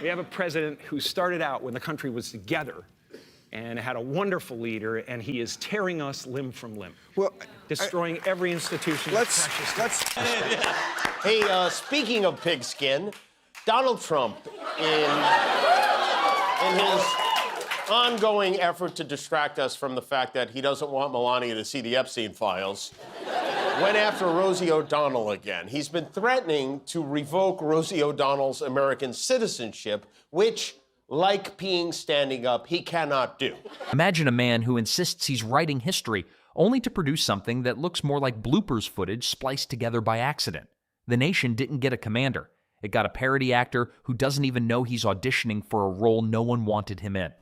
We have a president who started out when the country was together and had a wonderful leader, and he is tearing us limb from limb. Well, destroying every institution. Hey, speaking of pigskin, Donald Trump, in his ongoing effort to distract us from the fact that he doesn't want Melania to see the Epstein files, went after Rosie O'Donnell again. He's been threatening to revoke Rosie O'Donnell's American citizenship, which, like peeing standing up, he cannot do. Imagine a man who insists he's writing history, only to produce something that looks more like bloopers footage spliced together by accident. The nation didn't get a commander. It got a parody actor who doesn't even know he's auditioning for a role no one wanted him in.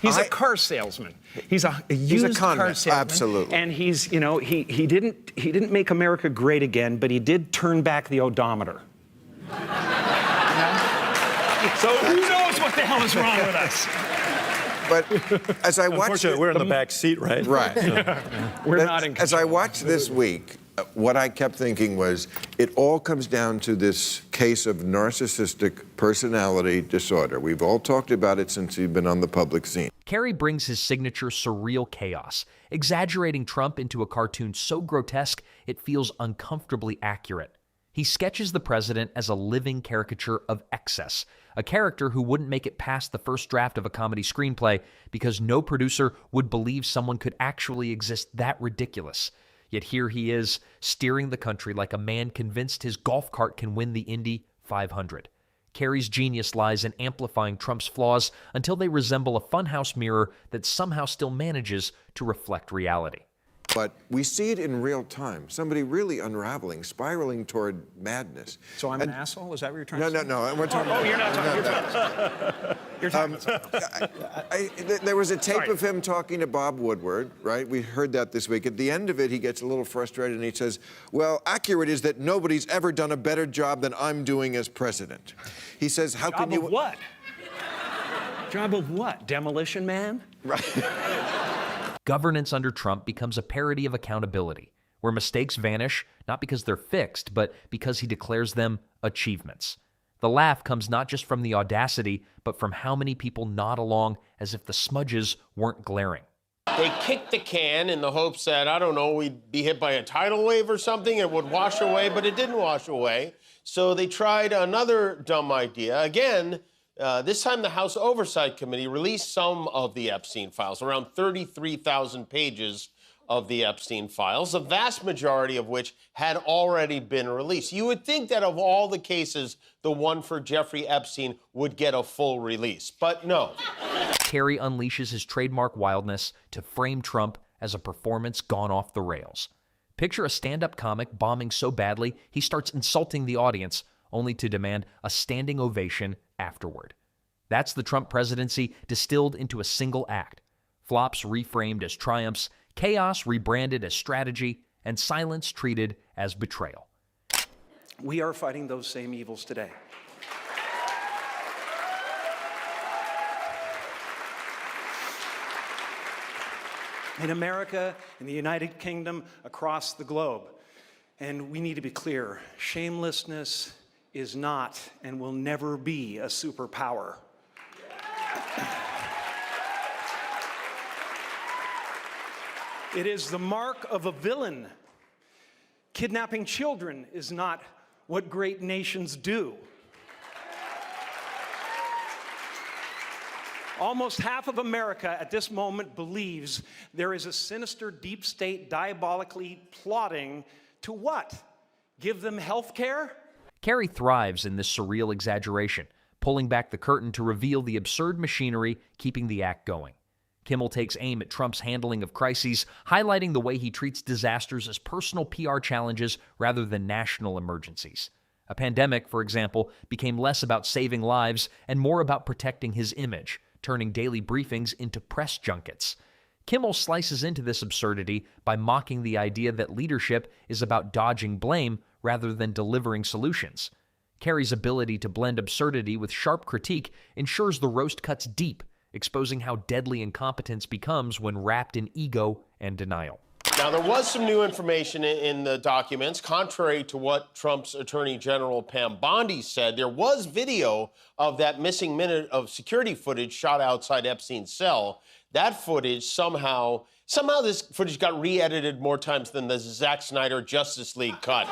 He's a car salesman. He's a used car salesman. Absolutely. And he's, you know, he didn't make America great again, but he did turn back the odometer. So who knows what the hell is wrong with us? But as I watched, unfortunately, we're in the back seat, right? Right. We're not in control. As I watched this week, what I kept thinking was, it all comes down to this case of narcissistic personality disorder. We've all talked about it since he's been on the public scene. Carrey brings his signature surreal chaos, exaggerating Trump into a cartoon so grotesque it feels uncomfortably accurate. He sketches the president as a living caricature of excess, a character who wouldn't make it past the first draft of a comedy screenplay because no producer would believe someone could actually exist that ridiculous. Yet here he is, steering the country like a man convinced his golf cart can win the Indy 500. Carrey's genius lies in amplifying Trump's flaws until they resemble a funhouse mirror that somehow still manages to reflect reality. But we see it in real time. Somebody really unraveling, spiraling toward madness. So I'm an asshole? Is that what you're trying to say? No. We're talking you're not talking. You're talking about something. There was a tape of him talking to Bob Woodward, right? We heard that this week. At the end of it, he gets a little frustrated and he says, well, accurate is that nobody's ever done a better job than I'm doing as president. He says, how can you... Job of what? Job of what? Demolition Man? Right. Governance under Trump becomes a parody of accountability, where mistakes vanish not because they're fixed, but because he declares them achievements. The laugh comes not just from the audacity, but from how many people nod along as if the smudges weren't glaring. They kicked the can in the hopes that, I don't know, we'd be hit by a tidal wave or something, it would wash away, but it didn't wash away. So they tried another dumb idea. Again, this time the House Oversight Committee released some of the Epstein files, around 33,000 pages of the Epstein files, the vast majority of which had already been released. You would think that of all the cases, the one for Jeffrey Epstein would get a full release, but no. Carrey unleashes his trademark wildness to frame Trump as a performance gone off the rails. Picture a stand-up comic bombing so badly he starts insulting the audience, only to demand a standing ovation afterward. That's the Trump presidency distilled into a single act. Flops reframed as triumphs, chaos rebranded as strategy, and silence treated as betrayal. We are fighting those same evils today. In America, in the United Kingdom, across the globe. And we need to be clear, shamelessness is not and will never be a superpower. It is the mark of a villain. Kidnapping children is not what great nations do. Almost half of America at this moment believes there is a sinister deep state diabolically plotting to what? Give them health care? Carrey thrives in this surreal exaggeration, pulling back the curtain to reveal the absurd machinery keeping the act going. Kimmel takes aim at Trump's handling of crises, highlighting the way he treats disasters as personal PR challenges rather than national emergencies. A pandemic, for example, became less about saving lives and more about protecting his image, turning daily briefings into press junkets. Kimmel slices into this absurdity by mocking the idea that leadership is about dodging blame rather than delivering solutions. Carrey's ability to blend absurdity with sharp critique ensures the roast cuts deep, exposing how deadly incompetence becomes when wrapped in ego and denial. Now, there was some new information in the documents. Contrary to what Trump's Attorney General Pam Bondi said, there was video of that missing minute of security footage shot outside Epstein's cell. That footage somehow this footage got re-edited more times than the Zack Snyder Justice League cut.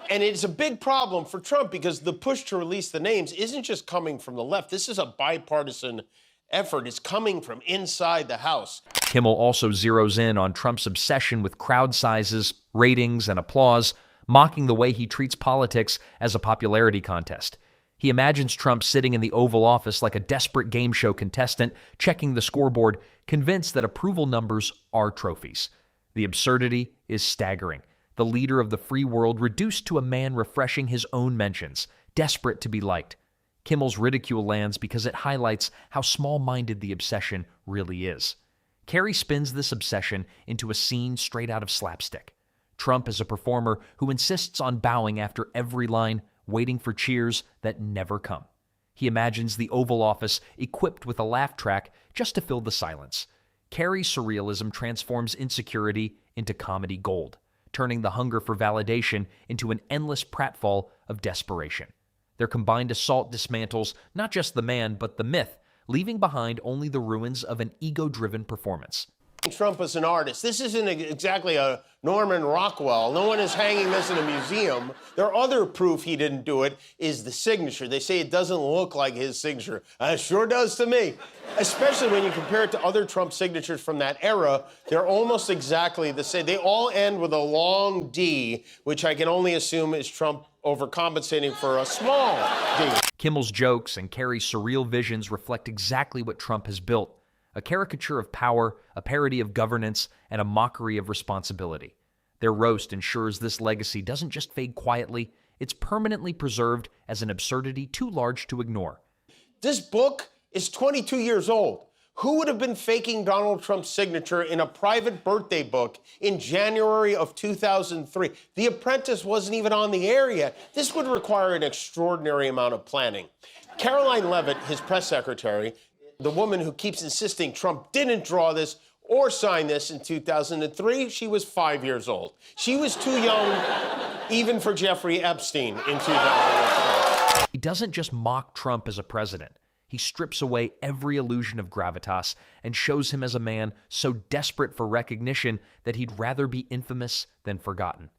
And it's a big problem for Trump because the push to release the names isn't just coming from the left. This is a bipartisan effort. It's coming from inside the House. Kimmel also zeroes in on Trump's obsession with crowd sizes, ratings, and applause, mocking the way he treats politics as a popularity contest. He imagines Trump sitting in the Oval Office like a desperate game show contestant, checking the scoreboard, convinced that approval numbers are trophies. The absurdity is staggering. The leader of the free world reduced to a man refreshing his own mentions, desperate to be liked. Kimmel's ridicule lands because it highlights how small-minded the obsession really is. Carrey spins this obsession into a scene straight out of slapstick. Trump is a performer who insists on bowing after every line, waiting for cheers that never come. He imagines the Oval Office equipped with a laugh track just to fill the silence. Carrey's surrealism transforms insecurity into comedy gold, turning the hunger for validation into an endless pratfall of desperation. Their combined assault dismantles not just the man, but the myth, leaving behind only the ruins of an ego-driven performance. Trump as an artist. This isn't exactly a Norman Rockwell. No one is hanging this in a museum. Their other proof he didn't do it is the signature. They say it doesn't look like his signature. It sure does to me. Especially when you compare it to other Trump signatures from that era. They're almost exactly the same. They all end with a long D, which I can only assume is Trump overcompensating for a small D. Kimmel's jokes and Carrey's surreal visions reflect exactly what Trump has built: a caricature of power, a parody of governance, and a mockery of responsibility. Their roast ensures this legacy doesn't just fade quietly, it's permanently preserved as an absurdity too large to ignore. This book is 22 years old. Who would have been faking Donald Trump's signature in a private birthday book in January of 2003? The Apprentice wasn't even on the air yet. This would require an extraordinary amount of planning. Caroline Leavitt, his press secretary, the woman who keeps insisting Trump didn't draw this or sign this in 2003, she was 5 years old. She was too young even for Jeffrey Epstein in 2003. He doesn't just mock Trump as a president. He strips away every illusion of gravitas and shows him as a man so desperate for recognition that he'd rather be infamous than forgotten.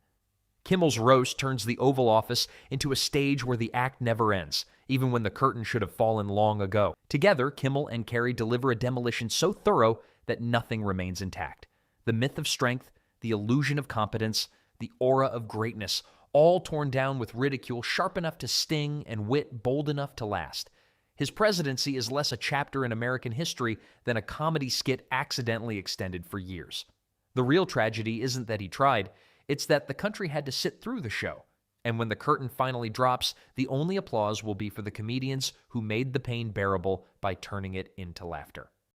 Kimmel's roast turns the Oval Office into a stage where the act never ends, even when the curtain should have fallen long ago. Together, Kimmel and Carrey deliver a demolition so thorough that nothing remains intact. The myth of strength, the illusion of competence, the aura of greatness, all torn down with ridicule sharp enough to sting and wit bold enough to last. His presidency is less a chapter in American history than a comedy skit accidentally extended for years. The real tragedy isn't that he tried, it's that the country had to sit through the show. And when the curtain finally drops, the only applause will be for the comedians who made the pain bearable by turning it into laughter.